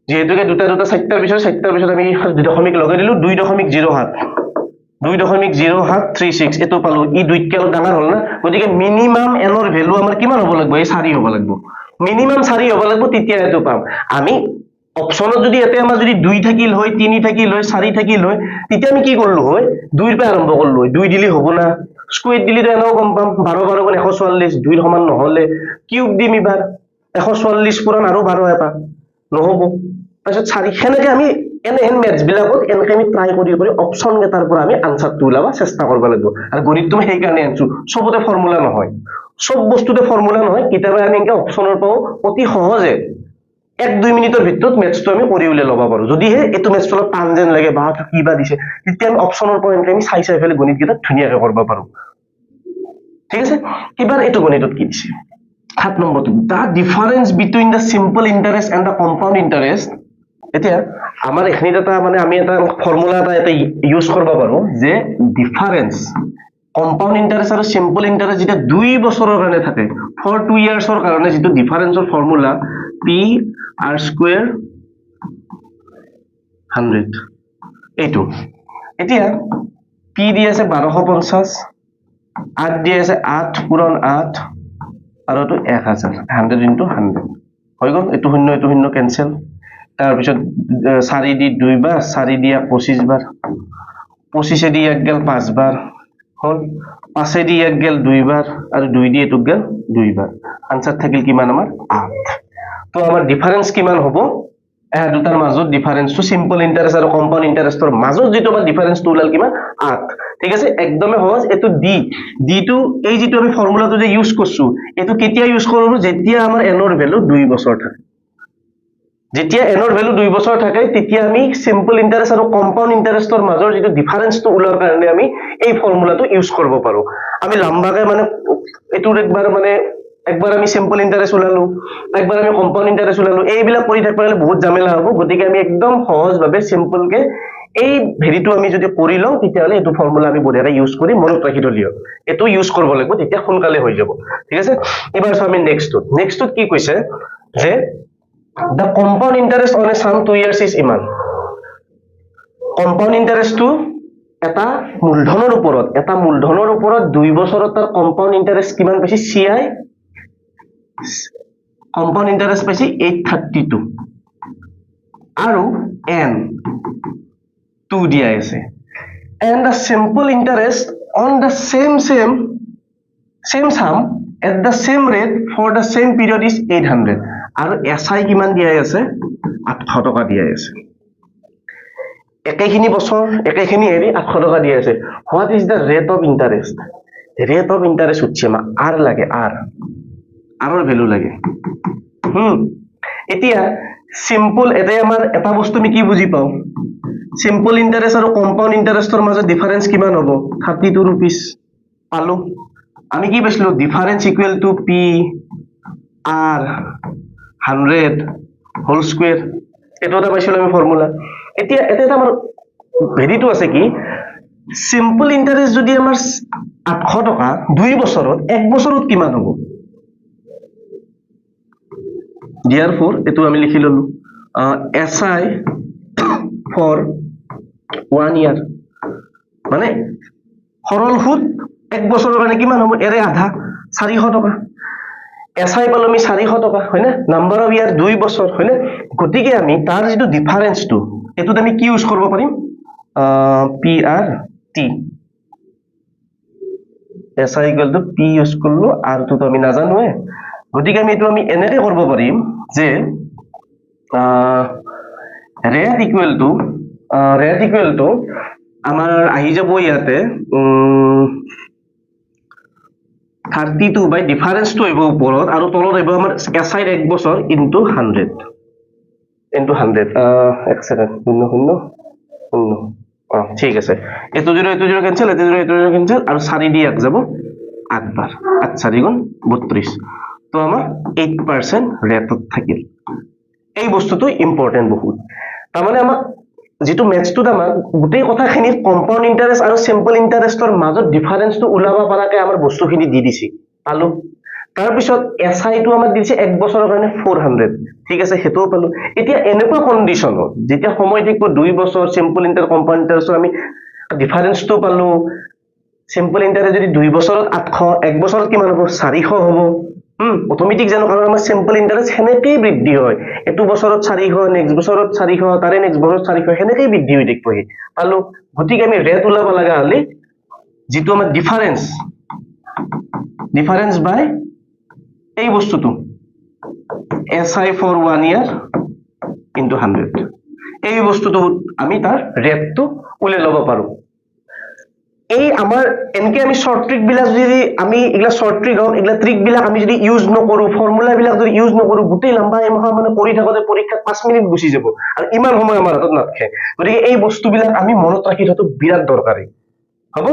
যেহেতুকে দুটা চারটার পিছত আমি দশমিক লগাই দিলো 2.07 2.0736 এটো পালো ই দুইতকে অলপ ডাঙৰ হল না গতিকে মিনিমাম n ৰ ভ্যালু আমাৰ কিমান হ'ব লাগিব এই 4 হ'ব লাগিব মিনিমাম 4 হ'ব লাগিব তেতিয়া এটো পাম আমি অপচনত যদি এতে আমাৰ যদি 2 থাকিল হয় 3 থাকিল হয় 4 থাকিল হয় তেতিয়া আমি কি করলো হয় 2 ৰ পৰা আৰম্ভ করলো হয় 2 দিলি হ'ব না স্কয়ার দিলি তো এনেও কম পাম 12 12 গুণ 144 2 ৰ সমান নহলে কিউব দিম এবাৰ 144 পুৰণ আৰু 12 এটা নহব তাৰপিছত 4 খেনেকে আমি এন মেথছ বিলাকত এনেকে আমি ট্ৰাই কৰি অপচন গেটাৰ পৰা আমি আনসাৰটো উলাবা চেষ্টা কৰিব লাগিব আৰু গণিত তুমি সেই কাৰণে আনছো সবতে ফৰ্মুলা নহয় সব বস্তুতে ফৰ্মুলা নহয় কিতাবা আমি এনেকে অপচনৰ পাও অতি সহজে 1-2 মিনিটৰ ভিতৰত মেথছটো আমি কৰি উলাই ল'ব পাৰো যদিহে এটো মেথছ অলপ টান যেন লাগে বা কিবা দিছে তেতিয়া আমি অপচনৰ পৰা এনেকে আমি চাই ফেলে গণিত গিটা ধুনীয়াকৈ কৰিব পাৰো ঠিক আছে এবাৰ এটো গণিতত কি দিছে 7 নম্বৰটো the difference between the simple interest and the compound interest এতিয়া আমাৰ এখনিত এটা মানে আমি এটা ফৰ্মুলা এটা ইউজ কৰিব পাৰো যে ডিফাৰেন্স কম্পাউন্ড ইন্টাৰেস্ট আৰু সিম্পল ইন্টাৰেস্ট যেটা 2 বছৰৰ কাৰণে থাকে ফৰ 2 ইয়াৰ্ছৰ কাৰণে যেটো ডিফাৰেন্সৰ ফৰ্মুলা p r স্কয়াৰ 100 এইটো এতিয়া p দি আছে 1250 r দি আছে 8 পূৰণ 8 আৰু তো 1000 100 into 100 হৈ গল এটো শূন্য ক্যান্সেল তাৰ পিছত 4 দি 2 বাৰ 4 দি 25 বাৰ 25 দি 1 গেল 5 বাৰ হল 5 দি 1 গেল 2 বাৰ আৰু 2 দি এটো গেল 2 বাৰ আনসাৰ থাকিল কিমান আমাৰ 8 তো আমাৰ ডিফাৰেন্স কিমান হ'ব দুটাৰ মাজত ডিফাৰেন্সটো সিম্পল ইন্টাৰেস্ট আৰু কম্পাউন্ড ইন্টাৰেস্টৰ মাজত যেটো আমাৰ ডিফারেন্সটো উলাল কিমান 8 ঠিক আছে একদমে সহজ এটো ডি টো এই যেটো আমি ফৰ্মুলাটো যে ইউজ কৰছো এটো কেতিয়া ইউজ কৰব যেতিয়া আমাৰ n ৰ ভ্যালু 2 বছৰ থাকে যেতিয়া n ৰ ভ্যালু 2 বছৰ থাকে তেতিয়া আমি সিম্পল ইন্টাৰেস্ট আৰু কম্পাউন্ড ইন্টাৰেস্টৰ মাজৰ যেটো ডিফাৰেন্সটো উলাৰ কাৰণে আমি এই ফৰ্মুলাটো ইউজ কৰিব পাৰো আমি লম্বাকে মানে এটোৰ একবাৰ আমি সিম্পল ইন্টাৰেস্ট উলালো একবাৰ আমি কম্পাউন্ড ইন্টাৰেস্ট উলালো এইবিলাক কৰি থাকিলে বহুত ঝামেলা হ'ব গতিকে আমি একদম সহজ ভাবে সিম্পল কে এই ভেৰিটো আমি যদি কৰি লওঁ তেতিয়া হলে এটো ফৰ্মুলা আমি বঢ়িয়াৰে ইউজ কৰি মনত ৰাখি থলিও এটো ইউজ কৰিব লাগিব তেতিয়া সোনকালে হৈ যাব ঠিক আছে এবাৰ আমি নেক্সটত কি কৈছে যে the compound interest on a sum 2 years is ইমান compound interest to এটা মূলধনৰ ওপৰত 2 বছৰত তাৰ compound interest কিমান বেছি CI কম্পাউণ্ড ইণ্টাৰেষ্ট পাইছে 832 আৰু n 2 দিয়া আছে and the simple interest on the same sum at the same rate for the same period is 800 আৰু SI কিমান দিয়া আছে 800 টকা দিয়া আছে একেখিনি বছৰ একেখিনি হেৰি 800 টকা দিয়া আছে what is the rate of interest হচ্ছে মা r লাগে r ৰ ভ্যালু লাগে এতিয়া সিম্পল এটাই আমাৰ এটা বস্তু আমি কি বুজি পাও সিম্পল ইন্টাৰেস্ট আৰু কম্পাউন্ড ইন্টাৰেস্টৰ মাজত ডিফারেন্স কিমান হ'ব 32 rupees পালো আমি কি পাইছিলো difference equal to p r 100 whole square এটো এটা পাইছিলো আমি ফর্মুলা এতিয়া এটা আমাৰ ভেৰিটো আছে কি সিম্পল ইন্টাৰেস্ট যদি আমাৰ 800 টকা 2 বছৰত 1 বছৰত কিমান হ'ব therefore এটো আমি লিখি ললো SI for 1 year মানে সরল সুদ 1 বছৰৰ কাৰণে কিমান হ'ব এৰে আধা 400 টকা SI পালো আমি 400 টকা হয়নে নাম্বাৰ অফ ইয়াৰ 2 বছৰ হয়নে গতিকে আমি তাৰ যেটো ডিফাৰেন্সটো এটোত আমি কি ইউজ কৰিব পাৰিম PRT SI equal to P use কৰলো আৰ তো আমি নাজানো গতিকে আমি এটো আমি এনেকে কৰিব পাৰিম যে rate equal to আমাৰ আহি যাব ইয়াতে 32 বাই ডিফাৰেন্স তো হইব উপৰত আৰু তলত হইব আমাৰ SI 1 বছৰ ইনটু 100 এক সেকেন্ড 0 ঠিক আছে এটো জিৰো ক্যান্সেল এটো জিৰো ক্যান্সেল আৰু 4 দি এক যাব 8 বাৰ 8 4 গুণ 32 তো আমাৰ 8% ৰেটত থাকিল এই বস্তুটো ইম্পৰ্টেন্ট বহুত তাৰ মানে আমাক যেটো ম্যাথছটো আমাৰ গোটেই কথাখিনি কম্পাউন্ড ইন্টাৰেস্ট আৰু সিম্পল ইন্টাৰেস্টৰ মাজত ডিফাৰেন্সটো উলাবা পাৰাকে আমাৰ বস্তুখিনি দি দিছি পালো তাৰ পিছত SI টো আমাৰ দিছে 1 বছৰৰ কাৰণে 400 ঠিক আছে হেতু পালো এতিয়া এনেকুৱা কন্ডিশন যেতিয়া সময় থাকিব 2 বছৰ সিম্পল ইন্টাৰ কম্পাউন্ড ইন্টাৰেস্টৰ আমি ডিফাৰেন্সটো পালো সিম্পল ইন্টাৰেস্ট যদি 2 বছৰত 800 1 বছৰত কিমান হ'ব 400 হ'ব অটোমেটিক জানো কাৰণ আমাৰ সিম্পল ইন্টাৰেস্ট হেনেকেই বৃদ্ধি হয় এটো বছৰত 400 নেক্সট বছৰত 400 তাৰে নেক্সট বছৰত 400 হেনেকেই বৃদ্ধি হৈ থাকিব পালো গতিকে আমি ৰেট উলাব লাগা হলি যেটো আমাৰ ডিফারেন্স বাই এই বস্তুটো SI for 1 year into 100 এই বস্তুটো আমি তাৰ ৰেটটো উলাই লব পাৰো এই আমাৰ এনকে আমি শৰ্ট ট্ৰিক বিলাক যদি আমি ইগলা শৰ্ট ট্ৰিক হল ইগলা ট্ৰিক বিলাক আমি যদি ইউজ নকৰো ফৰ্মুলা বিলাক যদি ইউজ নকৰো গুটেই লম্বা এমাহ মানে কৰি থাকতে পৰীক্ষা 5 মিনিট গুছি যাব আৰু ইমান সময় আমাৰ হাতত নাথাকে গতিকে এই বস্তু বিলাক আমি মনত ৰাখি থটো বিৰাট দৰকাৰী হ'ব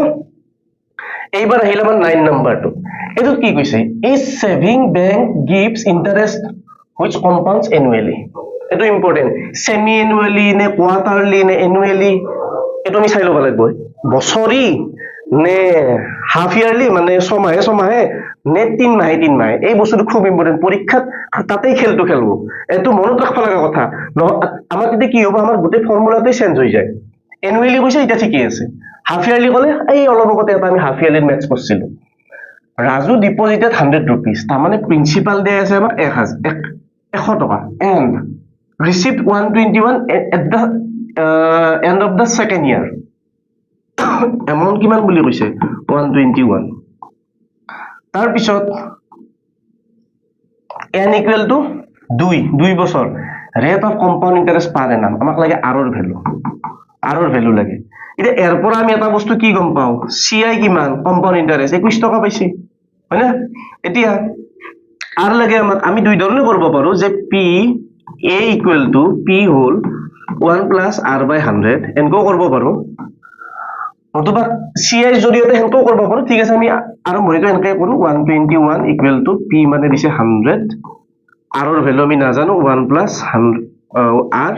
এইবাৰ আহিল আমাৰ 9 নম্বৰটো এটো কি কৈছে a saving bank gives interest which compounds annually এটো ইম্পর্টেন্ট সেমি অ্যানুয়ালি নে কোয়ার্টারলি নে অ্যানুয়ালি এটো আমি চাই লব লাগিব বছৰি নে হাফ ইয়ারলি মানে ছমাহে নে 3 মাহে এই বস্তুটো খুব ইম্পর্টেন্ট পরীক্ষাত তাতেই খেলটো খেলবো এটো মনত ৰাখবা লাগা কথা আমাৰ যদি কি হ'ব আমাৰ গোটেই ফর্মুলাটোই চেঞ্জ হৈ যায় অ্যানুয়ালি কৈছে এটা ঠিকই আছে হাফ ইয়ারলি কলে এই অলপতে এটা আমি হাফ ইয়ারলি ম্যাথছ কৰিছিলো ৰাজু ডিপোজিটেড 100 rupees তাৰ মানে প্ৰিন্সিপাল দে আছে আমাৰ 100 টকা and received 121 at the end of the second year amount কিমান বুলি কৈছে 121 তাৰ পিছত n equal to 2 বছৰ rate of compound interest per annum আমাক লাগে r ৰ ভ্যালু লাগে এটা এৰ পৰা আমি এটা বস্তু কি গম পাও CI কিমান কম্পাউন্ড ইন্টারেস্ট 21 টকা পাইছে হয়না এতিয়া আর লাগে আমাক আমি দুই ধৰণে কৰিব পাৰো যে p a equal to p whole 1 plus r by 100 এনেকৈ কৰিব পাৰো অথবা CI জৰিয়তে হেনকো কৰিব পাৰো ঠিক আছে আমি আৰম্ভণিটো এনেকৈ কৰো 121 equal to p মানে দিছে 100 r ৰ ভ্যালু আমি নাজানো 1 plus 100 r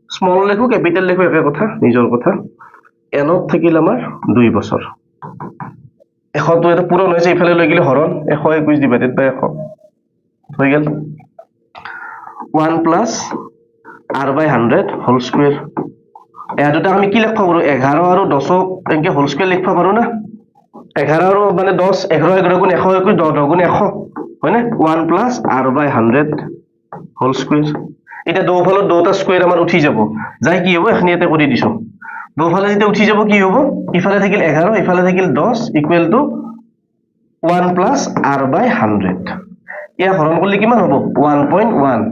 স্মল লেখো ক্যাপিটাল লেখো একে কথা নিজৰ কথা এনত থাকিল আমাৰ 2 বছৰ 100 তো এটা পূৰণ হৈছে ইফালে লৈ গিলে হৰণ 121 ডিভাইডেড বাই 100 হৈ গেল 1 plus r by 100 whole square এয়া দুটা আমি কি লিখব পাৰো 11 আৰু 10 এনেকে হোল স্কয়াৰ লিখব পাৰো না 11 আৰু মানে 10 11 গুণ 121 10 গুণ 100 হয়নে 1 plus r by 100 whole square এটা দুফালৰ দুটা স্কয়াৰ আমাৰ উঠি যাব যাই কি হ'ব এখানে ইয়াতে কৰি দিছো দুফালে যেতিয়া উঠি যাব কি হ'ব ইফালে থাকিল 11 ইফালে থাকিল 10 equal to 1 plus r by 100 ইয়া হৰণ কৰিলে কিমান হ'ব 1.1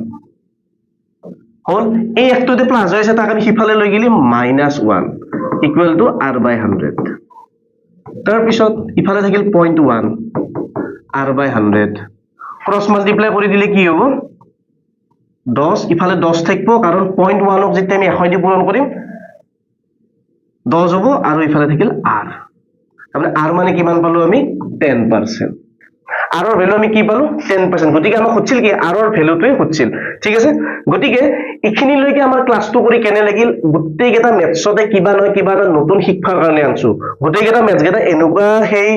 হল এই একটোতে প্লাস হৈ আছে তাক আমি সিফালে লৈ গলি -1 ইকুৱেল টু r বাই 100 তাৰ পিছত ইফালে থাকিল 0.1 r বাই 100 ক্ৰস মাল্টিপ্লাই কৰি দিলে কি হ'ব 10 ইফালে 10 থাকিব কাৰণ 0.1 ক যেতিয়া আমি 1 দি পূৰণ কৰিম 10 হ'ব আৰু ইফালে থাকিল r তাৰমানে r মানে কিমান পালো আমি 10% r ৰ ভ্যালু আমি কি পালো 10% গতিকে আমাক খুজিছিল কি r ৰ ভ্যালুটোৱে খুজিছিল ঠিক আছে গতিকে ইখিনি লৈকে আমাৰ ক্লাসটো কৰি কেনে লাগিল গোটেই কেটা মেথছতে কিবা নহয় কিবা এটা নতুন শিক্ষাৰ কাৰণে আনছো গোটেই কেটা মেথছ কেটা এনেকুৱা হেই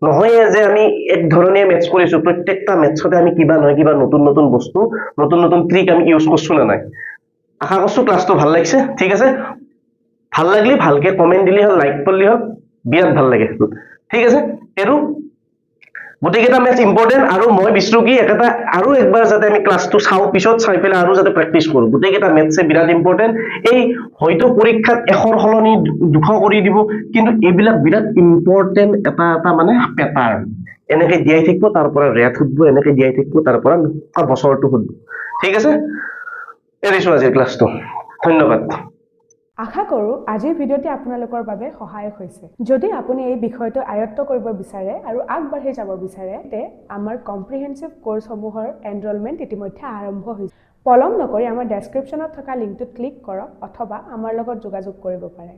নহয় যে আমি এক ধৰণীয় মেথছ কৰিছো প্ৰত্যেকটা মেথছতে আমি কিবা নহয় কিবা নতুন নতুন বস্তু নতুন নতুন ট্ৰিক আমি ইউজ কৰছো না নাই আশা কৰছো ক্লাসটো ভাল লাগিছে ঠিক আছে ভাল লাগলি ভালকে কমেন্ট দিলি হল লাইক করলি হল বিৰাট ভাল লাগে ঠিক আছে আৰু গোটেইকেইটা মেথছ ইম্পৰ্টেন্ট আৰু মই বিচাৰো কি এটা আৰু একবাৰ যাতে আমি ক্লাসটো চাও পিছত চাই পেলাই আৰু যাতে প্ৰেক্টিস কৰো গোটেইকেইটা মেথছে বিৰাট ইম্পৰ্টেন্ট এই হয়তো পৰীক্ষাত এখৰ হলনি দুখ কৰি দিব কিন্তু এইবিলাক বিৰাট ইম্পৰ্টেন্ট এটা এটা মানে পেটাৰ্ন এনেকে দিয়াই থাকিব তাৰ পৰা ৰেট খুদব এনেকে দিয়াই থাকিব তাৰ পৰা বছৰটো খুদব ঠিক আছে এৰিছো আজিৰ ক্লাসটো ধন্যবাদ আশা কৰো আজিৰ ভিডিঅ'টি আপোনালোকৰ বাবে সহায়ক হৈছে যদি আপুনি এই বিষয়টো আয়ত্ত কৰিব বিচাৰে আৰু আগবাঢ়ি যাব বিচাৰে তে আমাৰ কম্প্ৰিহেনসিভ কোৰ্সসমূহৰ এনৰোলমেন্ট ইতিমধ্যে আৰম্ভ হৈছে পলম নকৰি আমাৰ ডেসক্ৰিপচনত থকা লিংকটোত ক্লিক কৰক অথবা আমাৰ লগত যোগাযোগ কৰিব পাৰে